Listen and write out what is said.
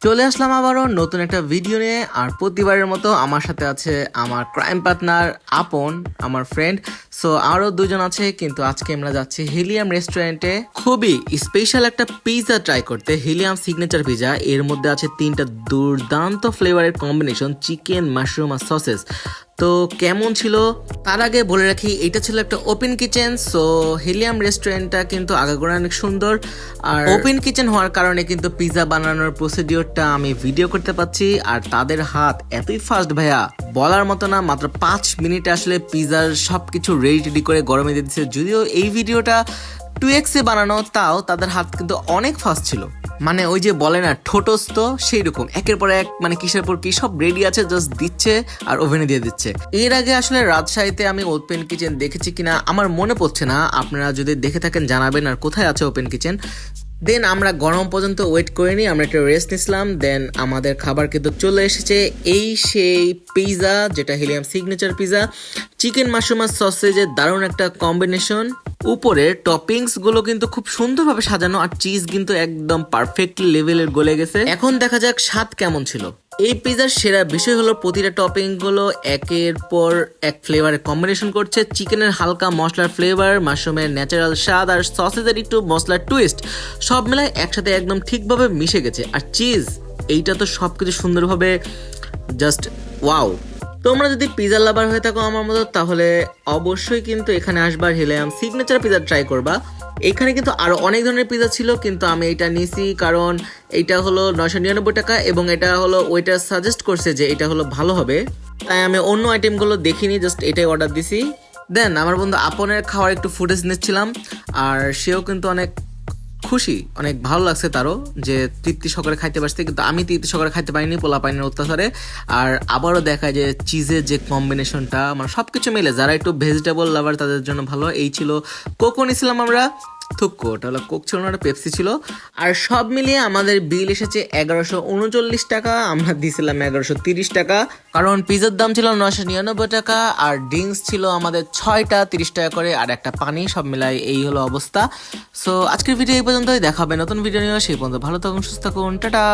চলে আসলাম আবারও নতুন একটা ভিডিও নিয়ে। আর প্রতিবারের মতো আমার সাথে আছে আমার ক্রাইম পার্টনার আপন, আমার ফ্রেন্ড। সো আরও দুজন আছে, কিন্তু আজকে আমরা যাচ্ছি হিলিয়াম রেস্টুরেন্টে খুবই স্পেশাল একটা পিৎজা ট্রাই করতে। হিলিয়াম সিগনেচার পিৎজা, এর মধ্যে আছে 3টা দুর্দান্ত ফ্লেভারের কম্বিনেশন, চিকেন, মাশরুম আর সসেস। তো কেমন ছিল তার আগে বলে রাখি, এটা ছিল একটা ওপেন কিচেন। সো হিলিয়াম রেস্টুরেন্টটা কিন্তু আগাগোড়া অনেক সুন্দর, আর ওপেন কিচেন হওয়ার কারণে কিন্তু পিৎজা বানানোর প্রসিডিওরটা আমি ভিডিও করতে পাচ্ছি। আর তাদের হাত এতই ফাস্ট ভাইয়া, বলার মতো না। মাত্র 5 মিনিটে আসলে পিৎজার সবকিছু রেডি করে গরমে দিয়ে দিচ্ছে। যদিও এই ভিডিওটা 2x এ বানানো, তাও তাদের হাত কিন্তু অনেক ফাস্ট ছিল। মানে ওই যে বলে না ঠোঁটস্থ, সেই রকম একের পর এক, মানে কিসের পর কি সব রেডি আছে, জাস্ট দিচ্ছে আর ওভেনে দিয়ে দিচ্ছে। এর আগে আসলে রাজশাহীতে আমি ওপেন কিচেন দেখেছি কিনা আমার মনে পড়ছে না, আপনারা যদি দেখে থাকেন জানাবেন আর কোথায় আছে ওপেন কিচেন। দেন আমরা গরম পর্যন্ত ওয়েট করে নিই, আমরা একটা রেস্ট নিছিলাম। দেন আমাদের খাবার কিন্তু চলে এসেছে, এই সেই পিৎজা, যেটা helium signature pizza. Chicken, mushroom আর সসেজের দারুণ একটা কম্বিনেশন। উপরে টপিংস গুলো কিন্তু খুব সুন্দরভাবে সাজানো, আর চিজ কিন্তু একদম পারফেক্টলি লেভেলের গলে গেছে। এখন দেখা যাক স্বাদ কেমন ছিল। এই পিৎজার সেরা বিষয় হলো প্রতিটা টপিং গুলো একের পর এক ফ্লেভারের কম্বিনেশন করছে। চিকেনের হালকা মশলার ফ্লেভার, মাশরুমের ন্যাচারাল স্বাদ আর সসেজের একটু মশলার টুইস্ট, সব মিলায় একসাথে একদম ঠিকভাবে মিশে গেছে। আর চিজ, এইটা তো সবকিছু সুন্দরভাবে জাস্ট ওয়াও। তোমরা যদি পিৎজা লাভার হয়ে থাকো আমার মতো, তাহলে অবশ্যই কিন্তু এখানে আসবার, হিলিয়াম সিগনেচার পিৎজা ট্রাই করবা। এখানে কিন্তু আরো অনেক ধরনের পিৎজা ছিল, কিন্তু আমি এটা নিছি কারণ এইটা হলো 999 টাকা, এবং এটা হলো ওইটা সাজেস্ট করছে যে এটা হলো ভালো হবে, তাই আমি অন্য আইটেমগুলো দেখিনি, জাস্ট এটাই অর্ডার দিছি। দেন আমার বন্ধু আপনের খাওয়ার একটু ফুটেজ নিচ্ছিলাম, আর সেও কিন্তু অনেক খুশি, অনেক ভালো লাগছে তারও, যে তৃপ্তি সহকারে খাইতে পারছে। কিন্তু আমি তৃপ্তি সহকারে খাইতে পারিনি পোলা পাইনের অত্যাচারে। আর আবারও দেখায় যে চিজের যে কম্বিনেশনটা, মানে সবকিছু মিলে যারা একটু ভেজিটেবল লাভার তাদের জন্য ভালো। এই ছিল কোকো নিছিলাম আমরা, থুক্কো, ওটা হলো কোক ছিল না, ওটা পেপসি ছিল। আর সব মিলিয়ে আমাদের বিল এসেছে 1139 টাকা। আমরা দিয়েছিলাম 1130 টাকা, কারণ পিৎজার দাম ছিল 999 টাকা, আর ড্রিঙ্কস ছিল আমাদের 6টা 30 টাকা করে, আর একটা পানি। সব মিলাই এই হলো অবস্থা। সো আজকের ভিডিও এই পর্যন্তই, দেখা হবে নতুন ভিডিও নিয়ে। সেই পর্যন্ত ভালো থাকুন, সুস্থ থাকুন, টাটা।